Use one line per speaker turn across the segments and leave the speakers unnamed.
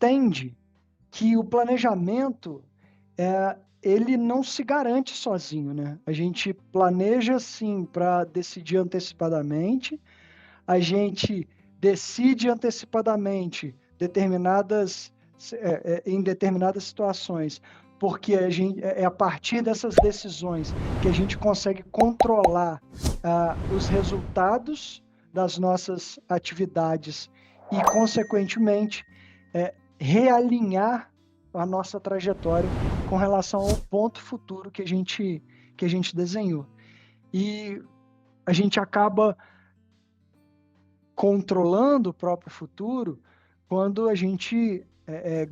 entende que o planejamento, ele não se garante sozinho, né? A gente planeja, sim, para decidir antecipadamente, a gente decide antecipadamente em determinadas situações, porque é a partir dessas decisões que a gente consegue controlar os resultados das nossas atividades e, consequentemente, realinhar a nossa trajetória com relação ao ponto futuro que a gente desenhou. E a gente acaba controlando o próprio futuro quando a gente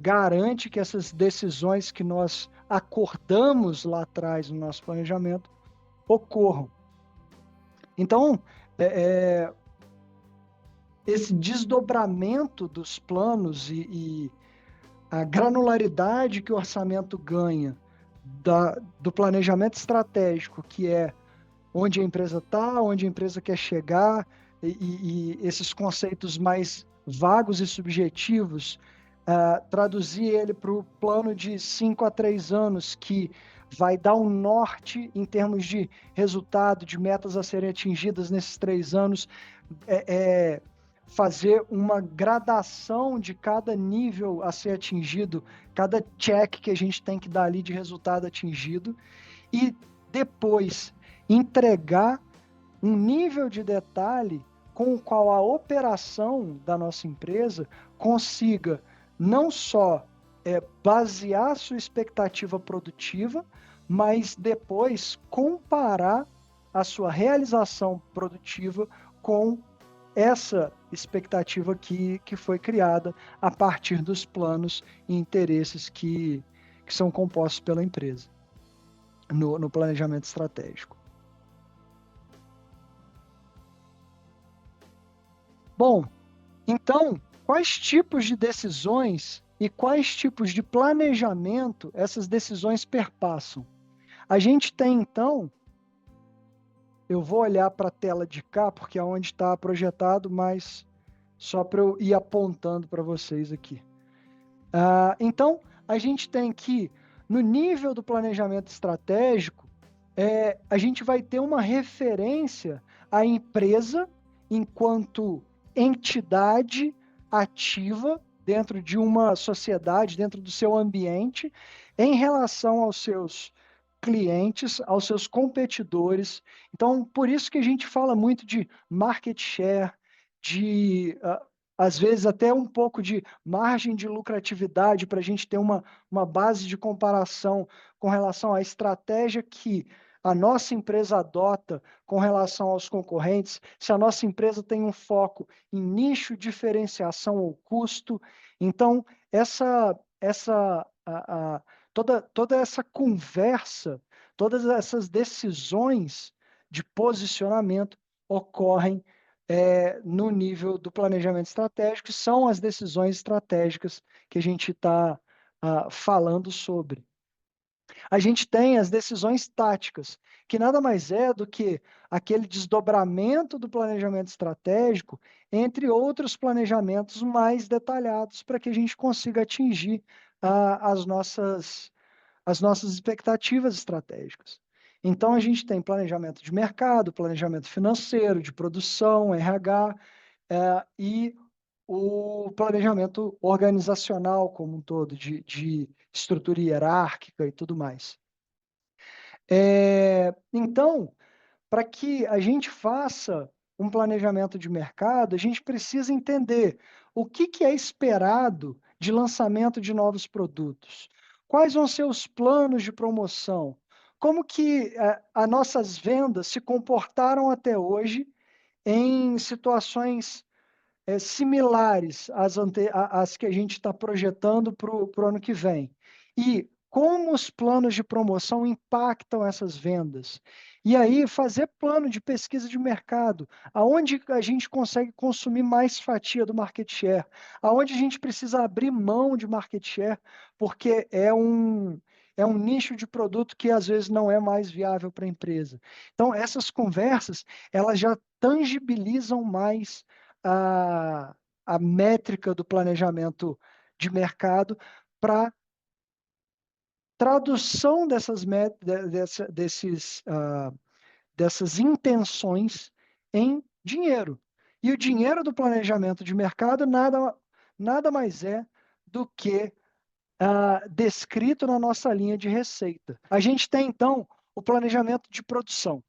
garante que essas decisões que nós acordamos lá atrás no nosso planejamento ocorram. Então, esse desdobramento dos planos e a granularidade que o orçamento ganha do planejamento estratégico, que é onde a empresa está, onde a empresa quer chegar, e esses conceitos mais vagos e subjetivos, traduzir ele para o plano de 5 a 3 anos, que vai dar um norte em termos de resultado, de metas a serem atingidas nesses 3 anos, fazer uma gradação de cada nível a ser atingido, cada check que a gente tem que dar ali de resultado atingido, e depois entregar um nível de detalhe com o qual a operação da nossa empresa consiga não só basear sua expectativa produtiva, mas depois comparar a sua realização produtiva com essa expectativa que foi criada a partir dos planos e interesses que são compostos pela empresa no planejamento estratégico. Bom, então, quais tipos de decisões e quais tipos de planejamento essas decisões perpassam? A gente tem, então, eu vou olhar para a tela de cá, porque é onde está projetado, mas só para eu ir apontando para vocês aqui. Então, a gente tem que, no nível do planejamento estratégico, a gente vai ter uma referência à empresa enquanto entidade ativa dentro de uma sociedade, dentro do seu ambiente, em relação aos seus clientes, aos seus competidores. Então, por isso que a gente fala muito de market share, às vezes até um pouco de margem de lucratividade, para a gente ter uma base de comparação com relação à estratégia que a nossa empresa adota com relação aos concorrentes, se a nossa empresa tem um foco em nicho, diferenciação ou custo. Então, toda essa conversa, todas essas decisões de posicionamento ocorrem no nível do planejamento estratégico, e são as decisões estratégicas que a gente está falando sobre. A gente tem as decisões táticas, que nada mais é do que aquele desdobramento do planejamento estratégico entre outros planejamentos mais detalhados para que a gente consiga atingir as nossas expectativas estratégicas. Então, a gente tem planejamento de mercado, planejamento financeiro, de produção, RH, e o planejamento organizacional como um todo, de estrutura hierárquica e tudo mais. Então, para que a gente faça um planejamento de mercado, a gente precisa entender o que é esperado de lançamento de novos produtos, quais vão ser os planos de promoção, como que as nossas vendas se comportaram até hoje em situações similares às que a gente está projetando para o ano que vem. E como os planos de promoção impactam essas vendas. E aí, fazer plano de pesquisa de mercado, aonde a gente consegue consumir mais fatia do market share, aonde a gente precisa abrir mão de market share, porque é um nicho de produto que às vezes não é mais viável para a empresa. Então, essas conversas, elas já tangibilizam mais a métrica do planejamento de mercado para tradução dessas intenções em dinheiro. E o dinheiro do planejamento de mercado nada mais é do que descrito na nossa linha de receita. A gente tem, então, o planejamento de produção.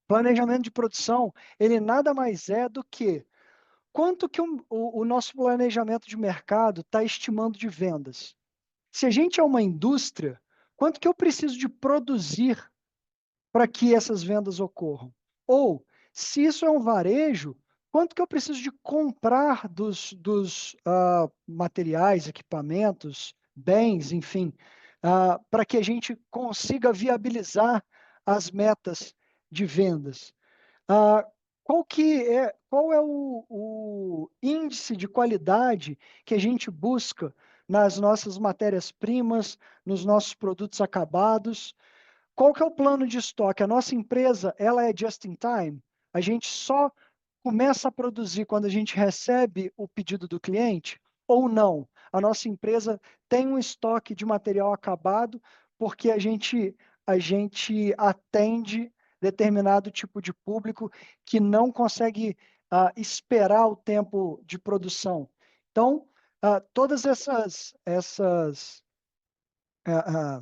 Planejamento de produção, ele nada mais é do que quanto que o nosso planejamento de mercado está estimando de vendas. Se a gente é uma indústria, quanto que eu preciso de produzir para que essas vendas ocorram? Ou, se isso é um varejo, quanto que eu preciso de comprar dos materiais, equipamentos, bens, enfim, para que a gente consiga viabilizar as metas de vendas? Ah, qual é o índice de qualidade que a gente busca nas nossas matérias-primas, nos nossos produtos acabados? Qual que é o plano de estoque? A nossa empresa, ela é just in time? A gente só começa a produzir quando a gente recebe o pedido do cliente? Ou não? A nossa empresa tem um estoque de material acabado porque a gente atende determinado tipo de público que não consegue esperar o tempo de produção. Então, todas essas ah, ah,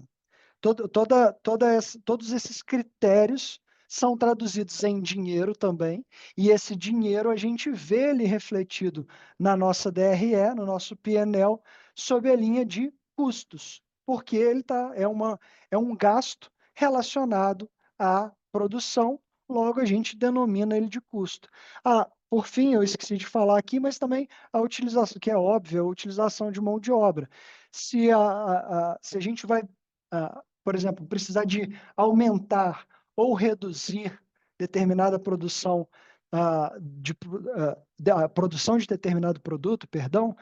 todos esses critérios são traduzidos em dinheiro também, e esse dinheiro a gente vê ele refletido na nossa DRE, no nosso PNL, sob a linha de custos, porque é um gasto relacionado à produção, logo a gente denomina ele de custo. Por fim, eu esqueci de falar aqui, mas também a utilização, que é óbvia, a utilização de mão de obra. Se a gente vai por exemplo, precisar de aumentar ou reduzir determinada produção, a produção de determinado produto, perdão,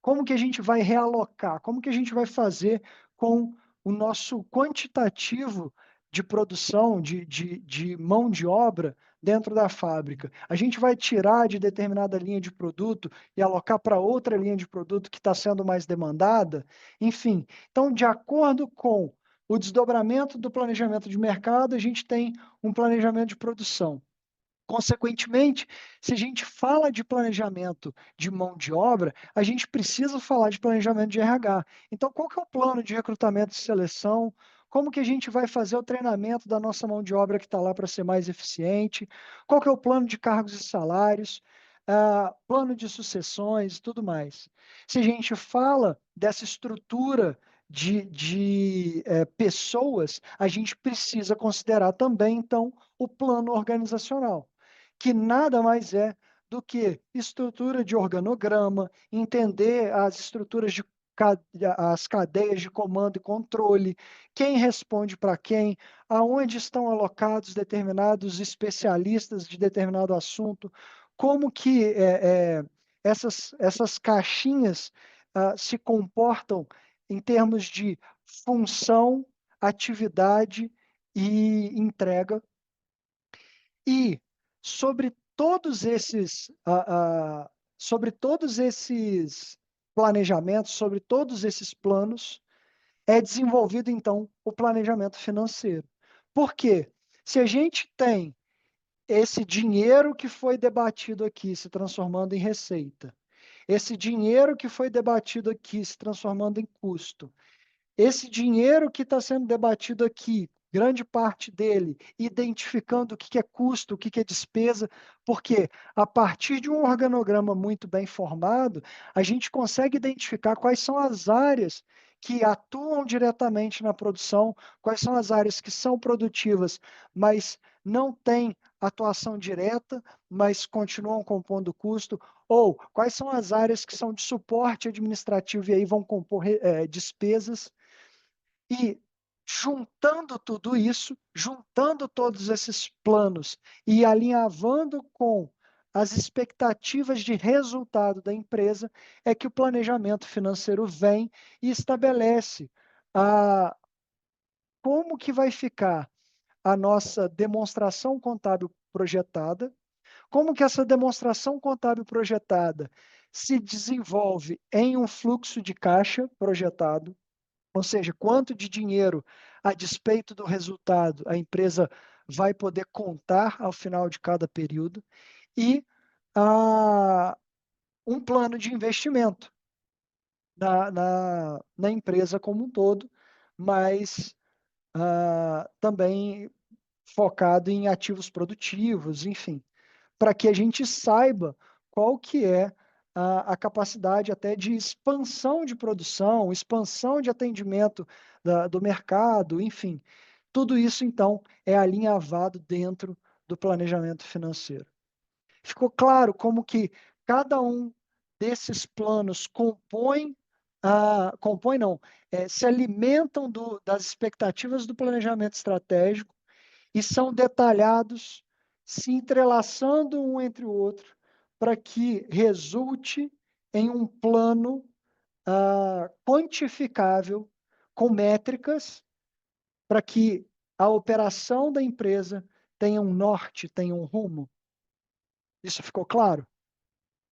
como que a gente vai realocar? Como que a gente vai fazer com o nosso quantitativo de produção, de mão de obra dentro da fábrica? A gente vai tirar de determinada linha de produto e alocar para outra linha de produto que está sendo mais demandada? Enfim, então, de acordo com o desdobramento do planejamento de mercado, a gente tem um planejamento de produção. Consequentemente, se a gente fala de planejamento de mão de obra, a gente precisa falar de planejamento de RH. Então, qual que é o plano de recrutamento e seleção? Como que a gente vai fazer o treinamento da nossa mão de obra que está lá para ser mais eficiente? Qual que é o plano de cargos e salários? Plano de sucessões e tudo mais. Se a gente fala dessa estrutura de pessoas, a gente precisa considerar também, então, o plano organizacional, que nada mais é do que estrutura de organograma, entender as estruturas as cadeias de comando e controle, quem responde para quem, aonde estão alocados determinados especialistas de determinado assunto, como que essas caixinhas se comportam em termos de função, atividade e entrega. E sobre sobre todos esses planejamentos, sobre todos esses planos, é desenvolvido, então, o planejamento financeiro. Por quê? Se a gente tem esse dinheiro que foi debatido aqui se transformando em receita, esse dinheiro que foi debatido aqui se transformando em custo, esse dinheiro que está sendo debatido aqui, grande parte dele, identificando o que é custo, o que é despesa, porque a partir de um organograma muito bem formado, a gente consegue identificar quais são as áreas que atuam diretamente na produção, quais são as áreas que são produtivas, mas não têm atuação direta, mas continuam compondo custo, ou quais são as áreas que são de suporte administrativo e aí vão compor despesas. E juntando tudo isso, juntando todos esses planos e alinhavando com as expectativas de resultado da empresa, é que o planejamento financeiro vem e estabelece como que vai ficar a nossa demonstração contábil projetada, Como que essa demonstração contábil projetada se desenvolve em um fluxo de caixa projetado, ou seja, quanto de dinheiro, a despeito do resultado, a empresa vai poder contar ao final de cada período, e um plano de investimento na empresa como um todo, mas também focado em ativos produtivos, enfim, para que a gente saiba qual que é a capacidade até de expansão de produção, expansão de atendimento do mercado, enfim. Tudo isso, então, é alinhavado dentro do planejamento financeiro. Ficou claro como que cada um desses planos compõe não, se alimentam das expectativas do planejamento estratégico e são detalhados, se entrelaçando um entre o outro, para que resulte em um plano quantificável, com métricas, para que a operação da empresa tenha um norte, tenha um rumo. Isso ficou claro?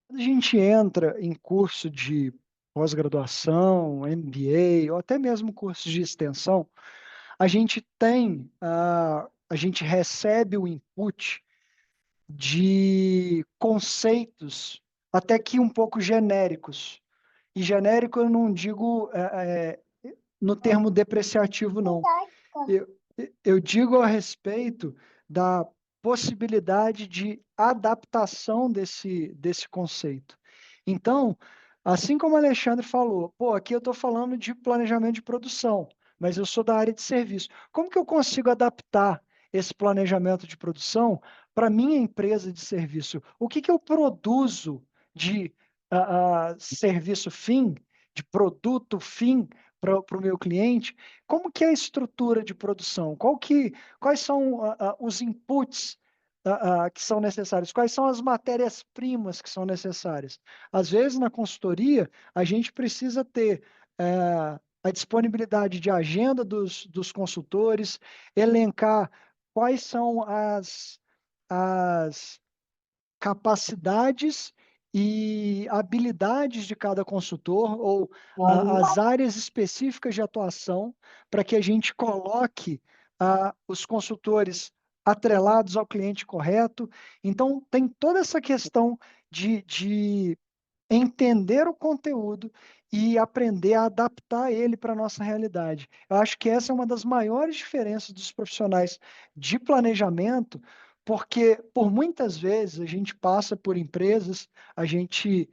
Quando a gente entra em curso de pós-graduação, MBA, ou até mesmo curso de extensão, a gente a gente recebe o input de conceitos até que um pouco genéricos. E genérico eu não digo no termo depreciativo, não. Eu, eu digo a respeito da possibilidade de adaptação desse conceito. Então, assim como o Alexandre falou, pô, aqui eu estou falando de planejamento de produção, mas eu sou da área de serviço. Como que eu consigo adaptar esse planejamento de produção para minha empresa de serviço? O que que eu produzo de serviço fim, de produto fim para o meu cliente? Como que é a estrutura de produção? Quais são os inputs que são necessários? Quais são as matérias-primas que são necessárias? Às vezes, na consultoria, a gente precisa ter a disponibilidade de agenda dos consultores, elencar quais são as capacidades e habilidades de cada consultor ou as áreas específicas de atuação para que a gente coloque os consultores atrelados ao cliente correto. Então, tem toda essa questão de entender o conteúdo e aprender a adaptar ele para a nossa realidade. Eu acho que essa é uma das maiores diferenças dos profissionais de planejamento, porque por muitas vezes a gente passa por empresas, a gente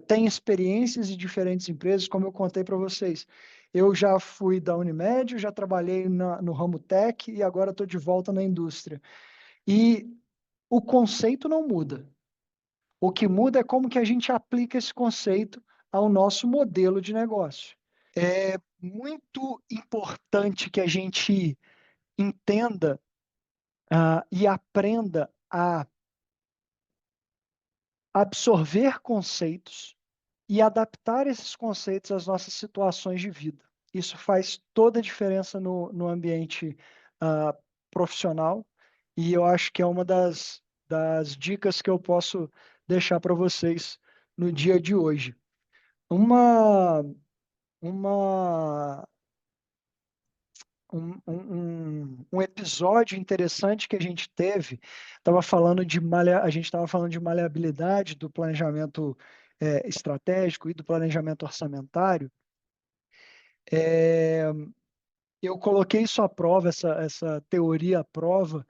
tem experiências em diferentes empresas, como eu contei para vocês. Eu já fui da Unimed, já trabalhei no ramo tech e agora estou de volta na indústria. E o conceito não muda. O que muda é como que a gente aplica esse conceito ao nosso modelo de negócio. É muito importante que a gente entenda e aprenda a absorver conceitos e adaptar esses conceitos às nossas situações de vida. Isso faz toda a diferença no ambiente ah, profissional e eu acho que é uma das dicas que eu posso deixar para vocês no dia de hoje. Uma, uma, um episódio interessante que a gente teve, a gente estava falando de maleabilidade, do planejamento estratégico e do planejamento orçamentário. É, eu coloquei isso à prova, essa teoria à prova,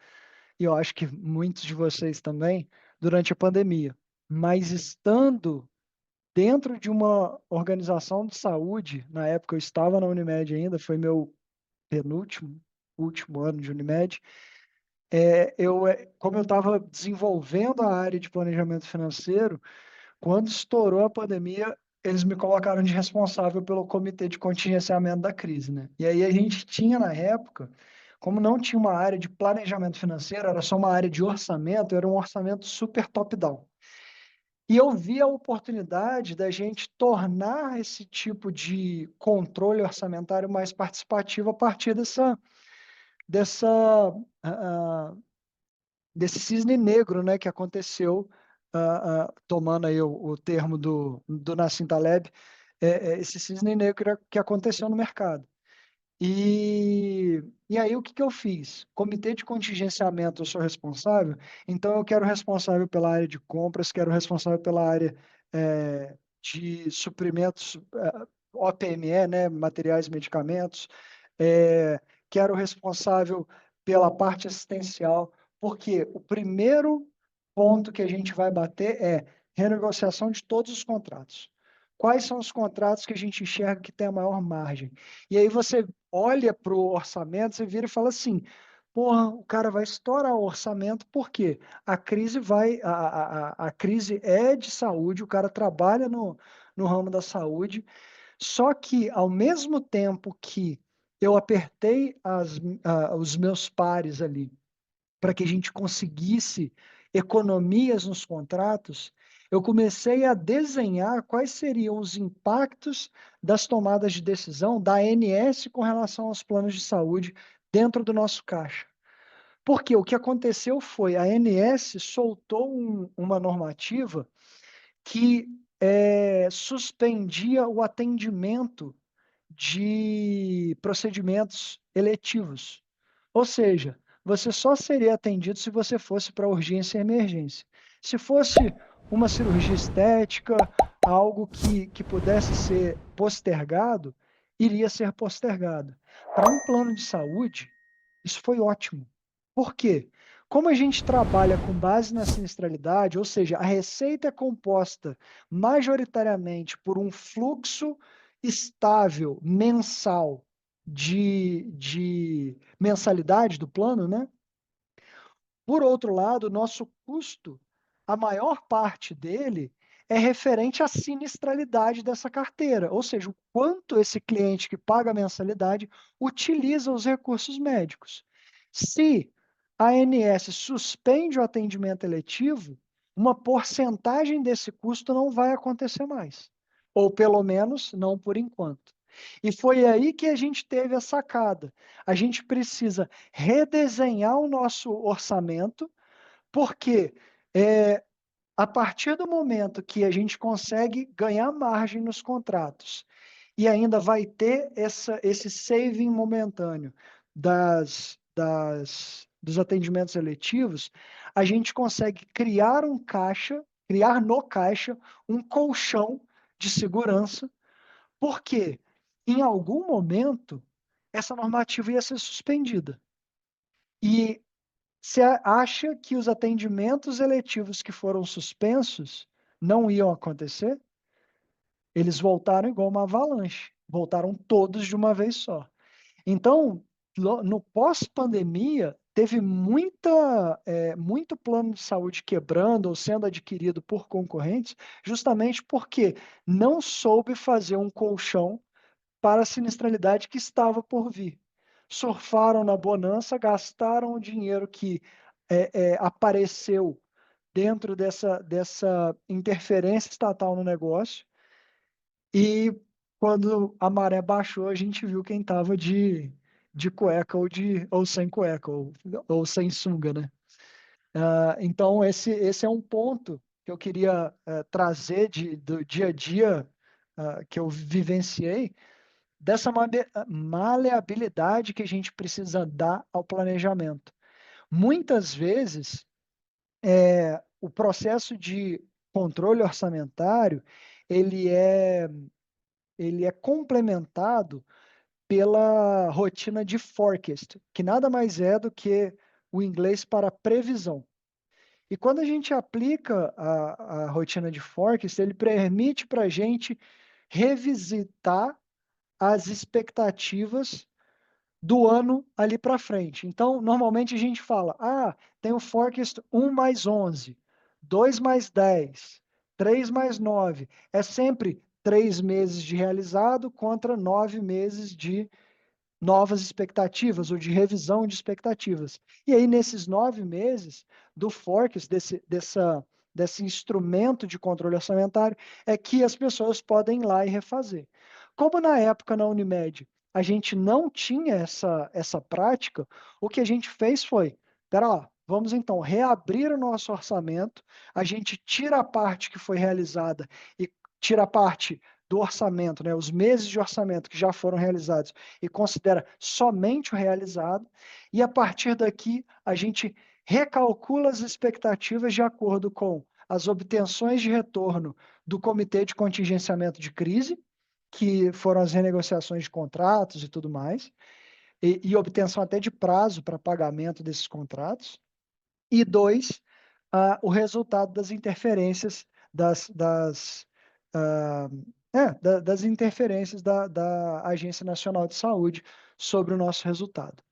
e eu acho que muitos de vocês também, durante a pandemia. Mas estando dentro de uma organização de saúde, na época eu estava na Unimed ainda, foi meu último ano de Unimed, como eu estava desenvolvendo a área de planejamento financeiro, quando estourou a pandemia, eles me colocaram de responsável pelo comitê de contingenciamento da crise, né? E aí a gente tinha na época, como não tinha uma área de planejamento financeiro, era só uma área de orçamento, era um orçamento super top-down. E eu vi a oportunidade da gente tornar esse tipo de controle orçamentário mais participativo a partir dessa desse cisne negro, né, que aconteceu, tomando aí o termo do Nassim Taleb, esse cisne negro que aconteceu no mercado. E aí, o que que eu fiz? Comitê de contingenciamento, eu sou responsável, então eu quero responsável pela área de compras, quero responsável pela área de suprimentos, OPME, né, materiais e medicamentos, é, quero responsável pela parte assistencial, porque o primeiro ponto que a gente vai bater é renegociação de todos os contratos. Quais são os contratos que a gente enxerga que tem a maior margem? E aí você olha para o orçamento, você vira e fala assim, porra, o cara vai estourar o orçamento, por quê? A crise vai, a crise é de saúde, o cara trabalha no ramo da saúde, só que ao mesmo tempo que eu apertei os meus pares ali para que a gente conseguisse economias nos contratos, eu comecei a desenhar quais seriam os impactos das tomadas de decisão da ANS com relação aos planos de saúde dentro do nosso caixa. Porque o que aconteceu foi a ANS soltou uma normativa que suspendia o atendimento de procedimentos eletivos. Ou seja, você só seria atendido se você fosse para urgência e emergência. Se fosse uma cirurgia estética, algo que pudesse ser postergado, iria ser postergado. Para um plano de saúde, isso foi ótimo. Por quê? Como a gente trabalha com base na sinistralidade, ou seja, a receita é composta majoritariamente por um fluxo estável mensal de mensalidade do plano, né? Por outro lado, o nosso custo, a maior parte dele é referente à sinistralidade dessa carteira, ou seja, o quanto esse cliente que paga a mensalidade utiliza os recursos médicos. Se a ANS suspende o atendimento eletivo, uma porcentagem desse custo não vai acontecer mais, ou pelo menos não por enquanto. E foi aí que a gente teve a sacada. A gente precisa redesenhar o nosso orçamento, porque a partir do momento que a gente consegue ganhar margem nos contratos e ainda vai ter esse saving momentâneo dos atendimentos eletivos, a gente consegue criar no caixa um colchão de segurança, porque em algum momento essa normativa ia ser suspendida. E você acha que os atendimentos eletivos que foram suspensos não iam acontecer? Eles voltaram igual uma avalanche, voltaram todos de uma vez só. Então, no pós-pandemia, teve muito plano de saúde quebrando ou sendo adquirido por concorrentes, justamente porque não soube fazer um colchão para a sinistralidade que estava por vir. Surfaram na bonança, gastaram o dinheiro que apareceu dentro dessa interferência estatal no negócio, e quando a maré baixou, a gente viu quem estava de cueca ou sem cueca, ou sem sunga, né? Então, esse é um ponto que eu queria trazer do dia a dia que eu vivenciei, dessa maleabilidade que a gente precisa dar ao planejamento. Muitas vezes, o processo de controle orçamentário, ele é, ele é complementado pela rotina de forecast, que nada mais é do que o inglês para previsão. E quando a gente aplica a rotina de forecast, ele permite para a gente revisitar as expectativas do ano ali para frente. Então, normalmente a gente fala, tem o forecast 1 mais 11, 2 mais 10, 3 mais 9. É sempre 3 meses de realizado contra 9 meses de novas expectativas ou de revisão de expectativas. E aí, nesses 9 meses do forecast, desse instrumento de controle orçamentário, é que as pessoas podem ir lá e refazer. Como na época na Unimed a gente não tinha essa prática, o que a gente fez foi, pera lá, vamos então reabrir o nosso orçamento, a gente tira a parte que foi realizada e tira a parte do orçamento, né, os meses de orçamento que já foram realizados e considera somente o realizado, e a partir daqui a gente recalcula as expectativas de acordo com as obtenções de retorno do Comitê de Contingenciamento de Crise, que foram as renegociações de contratos e tudo mais, e obtenção até de prazo para pagamento desses contratos. E dois, o resultado das interferências ah, das interferências da Agência Nacional de Saúde sobre o nosso resultado.